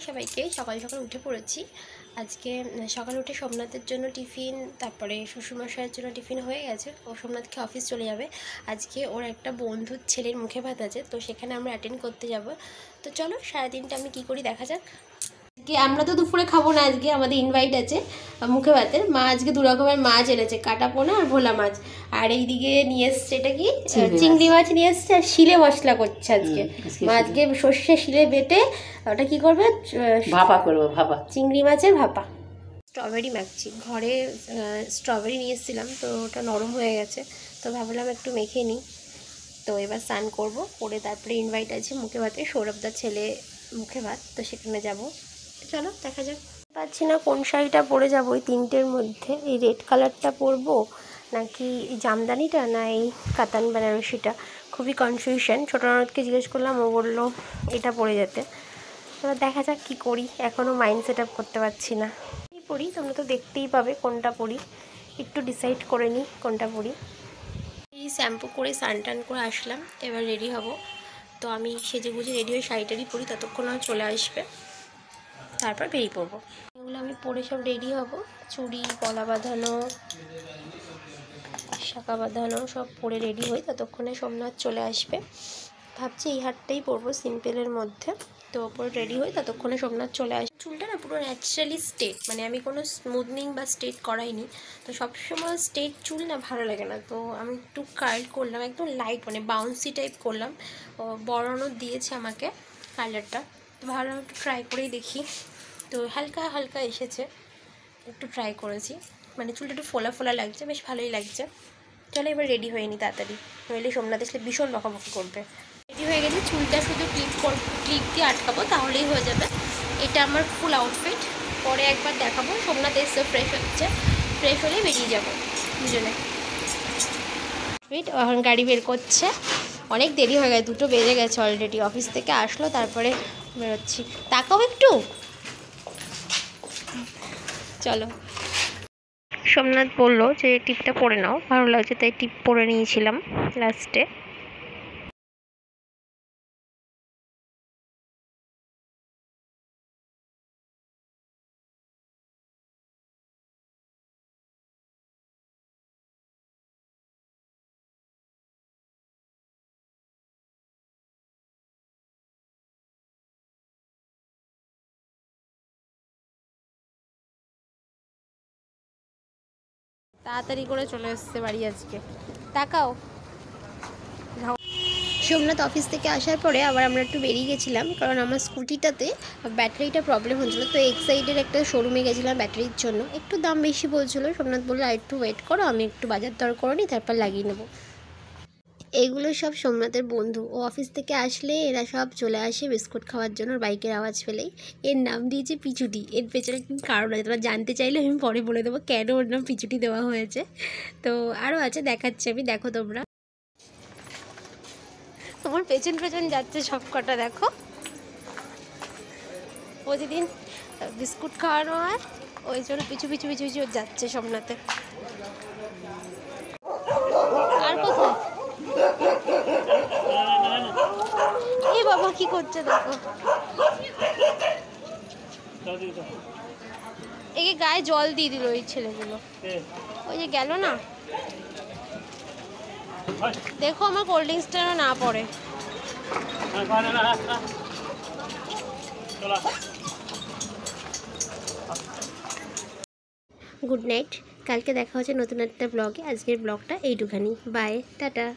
সবাইকে। সকাল সকাল উঠে পড়েছি। আজকে সকালে উঠে সোমনাথের জন্য টিফিন, তারপরে শ্বশুরমশাইয়ের জন্য টিফিন হয়ে গেছে। ও সোমনাথকে অফিস চলে যাবে। আজকে ওর একটা বন্ধুর ছেলের মুখে ভাত আছে, তো সেখানে আমরা অ্যাটেন্ড করতে যাব। তো চলো সারাদিনটা আমি কি করি দেখা যাক। আমরা তো দুপুরে খাবো না, আজকে আমাদের ইনভাইট আছে মুখে ভাতের। মা আজকে 2 রকমের মাছ এনেছে, কাটা পোনা আর ভোলা মাছ। আর এইদিকে নিয়ে এসছে এটা কি চিংড়ি মাছ নিয়ে এসছে, আর শিলে মশলা করছে আজকে। আজকে সর্ষে শিলে বেটে ওটা কি করবে, ভাপা করবো, ভাপা চিংড়ি মাছের ভাপা। স্ট্রবেরি মাখছি ঘরে, স্ট্রবেরি নিয়ে এসেছিলাম, তো ওটা নরম হয়ে গেছে, তো ভাবলাম একটু মেখে নিই। তো এবার স্নান করবো, করে তারপরে ইনভাইট আছে মুখে ভাতে, সৌরভদার ছেলে মুখে ভাত, তো সেখানে যাব। চলো দেখা যাক। পাচ্ছি না কোন শাড়িটা পরে যাবো ওই 3টের মধ্যে। এই রেড কালারটা পরবো নাকি এই জামদানিটা, না এই কাতান বেনারসিটা, খুবই কনফিউশন। ছোটো ননদকে জিজ্ঞেস করলাম, ও বললো এটা পরে যেতে। তো দেখা যাক কী করি, এখনও মাইন্ড সেট আপ করতে পারছি না। কী পরি তোমরা তো দেখতেই পাবে কোনটা পরি, একটু ডিসাইড করে নিই কোনটা পরি। এই শ্যাম্পু করে স্নান টান করে আসলাম, এবার রেডি হব। তো আমি সেজে গুজে রেডি হয়ে শাড়িটারি পরি, ততক্ষণ আমার চলে আসবে, তারপর বেরিয়ে পড়বো। এগুলো আমি পরে সব রেডি হব, চুড়ি, গলা বাঁধানো, শাঁখা বাঁধানো সব পরে রেডি হই, ততক্ষণে সোমনাথ চলে আসবে। ভাবছি এই হারটাই পরবো সিম্পলের মধ্যে। তো ওপরে রেডি হই, ততক্ষণে সোমনাথ চলে আসে। চুলটা না পুরো ন্যাচারালি স্ট্রেট, মানে আমি কোনো স্মুথনিং বা স্ট্রেট করাইনি। তো সবসময় স্ট্রেট চুল না ভালো লাগে না, তো আমি একটু কার্ল করলাম, একদম লাইট মানে বাউন্সি টাইপ করলাম। বড়ানো দিয়েছে আমাকে কালারটা, তো ভালো একটু ট্রাই করেই দেখি। তো হালকা হালকা এসেছে, একটু ট্রাই করেছি, মানে চুলটা একটু ফোলা ফোলা লাগছে, বেশ ভালোই লাগছে। চলো এবার রেডি হয়ে নিই তাড়াতাড়ি, নইলে সোমনাথ এসলে ভীষণ বকাবকি করবে। রেডি হয়ে গেছি, চুলটা শুধু ক্লিপ দিয়ে আটকাবো, তাহলেই হয়ে যাবে। এটা আমার ফুল আউটফিট, পরে একবার দেখাবো। সোমনাথ এসে ফ্রেশ হচ্ছে, ফ্রেশ হলেই বেরিয়ে যাবো দুজনে। এখন গাড়ি বের করছে, অনেক দেরি হয়ে গেছে, 2টো বেজে গেছে অলরেডি। অফিস থেকে আসলো, তারপরে বেরোচ্ছি। তাকাও একটু, চলো। সোমনাথ বললো যে টিপটা পরে নাও, ভালো লাগছে, তাই টিপ পরে নিয়েছিলাম লাস্টে। তাড়াতাড়ি করে চলে এসছে বাড়ি আজকে, তাকাও। সোমনাথ অফিস থেকে আসার পরে আবার আমরা একটু বেরিয়ে গেছিলাম, কারণ আমার স্কুটিটাতে ব্যাটারিটা প্রবলেম হচ্ছিলো। তো এক্সাইডের একটা শোরুমে গেছিলাম ব্যাটারির জন্য, একটু দাম বেশি বলছিলো। সোমনাথ বললো আর একটু ওয়েট করো, আমি একটু বাজার দর করে নিই, তারপর লাগিয়ে নেবো। এগুলো সব সোমনাথের বন্ধু, ও অফিস থেকে আসলে এরা সব চলে আসে বিস্কুট খাওয়ার জন্য, বাইকের আওয়াজ ফেলেই। এর নাম দিয়েছে পিচুটি, এর পেছনে কি কারণ আছে তোমরা জানতে চাইলে আমি পরে বলে দেবো কেন ওর নাম পিচুটি দেওয়া হয়েছে। তো আরও আছে, দেখাচ্ছি আমি, দেখো তোমরা। তোমার পেছন পেছন যাচ্ছে সব কটা, দেখো। প্রতিদিন বিস্কুট খাওয়ানো হয়, ওই জন্য পিছু পিছু পিছু পিছু যাচ্ছে সোমনাথে। আর কোথায় এ বাবা কি করছে দেখো, একে গায়ে জল দিয়ে দিল ওই ছেলেগুলো, ওই যে গেল না। দেখো আমার কোল্ড ড্রিঙ্কসটা না পড়ে। গুড নাইট, কালকে দেখা হচ্ছে নতুন একটা ব্লগে। আজকের ব্লগটা এইটুখানি, বাই, টাটা।